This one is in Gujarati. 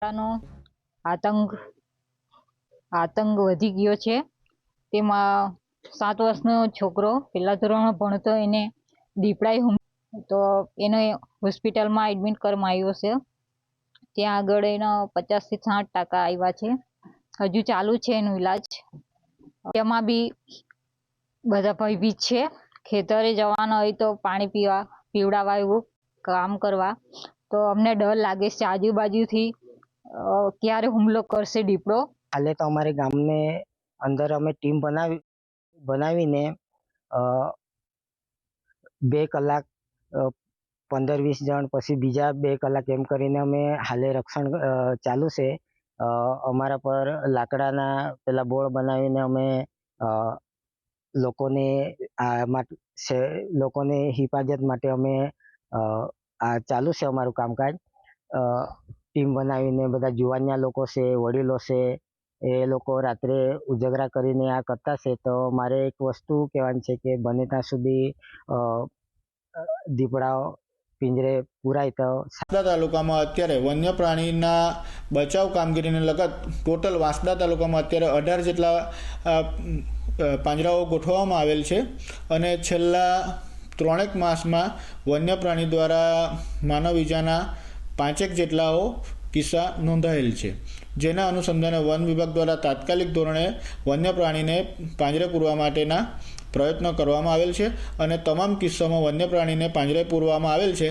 નો આતંક વધી ગયો છે। તેમાં 7 વર્ષનો છોકરો પહેલા ધોરણમાં ભણતો એને દીપડાએ તો એને હોસ્પિટલમાં એડમિટ કરવામાં આવ્યો છે। ત્યાં આગળ એનો 50 થી 60% આવ્યા છે। હજુ ચાલુ છે એનું ઈલાજ। તેમાં બી બધા ભયભીત છે। ખેતરે જવાના હોય તો પાણી પીવડાવવા એવું કામ કરવા તો અમને ડર લાગે છે આજુબાજુથી ક્યારે હુમલો કરશે દીપડો। હાલે તો અમારે ગામને અંદર અમે ટીમ બનાવીને 2 કલાક 15-20 જણ પછી બીજા 2 કલાક એમ કરીને અમે હાલે રક્ષણ ચાલુ છે। અમારા પર લાકડાના પેલા બોર્ડ બનાવીને અમે લોકોને હિફાજત માટે અમે આ ચાલુ છે અમારું કામકાજ। ટીમ બનાવીને બધા જુવાનિયા લોકો છે, વડીલો છે, એ લોકો રાત્રે ઉજાગરા કરીને આ કરતા છે। તો મારે એક વસ્તુ કહેવાની છે કે બને ત્યાં સુધી દીપડાઓ પિંજરે પુરાય તો। વાંસદા તાલુકામાં અત્યારે વન્ય પ્રાણીના બચાવ કામગીરીને લગત ટોટલ વાંસદા તાલુકામાં અત્યારે 18 જેટલા પાંજરાઓ ગોઠવવામાં આવેલ છે અને છેલ્લા 3 માસમાં વન્ય પ્રાણી દ્વારા માનવ ઈજાના 5 જેટલાઓ કિસ્સા નોંધાયેલ છે। જેના અનુસંધાને વન વિભાગ દ્વારા તાત્કાલિક ધોરણે વન્ય પ્રાણીને પાંજરે પૂરવા માટેના પ્રયત્નો કરવામાં આવેલ છે અને તમામ કિસ્સામાં વન્ય પ્રાણીને પાંજરે પૂરવામાં આવેલ છે।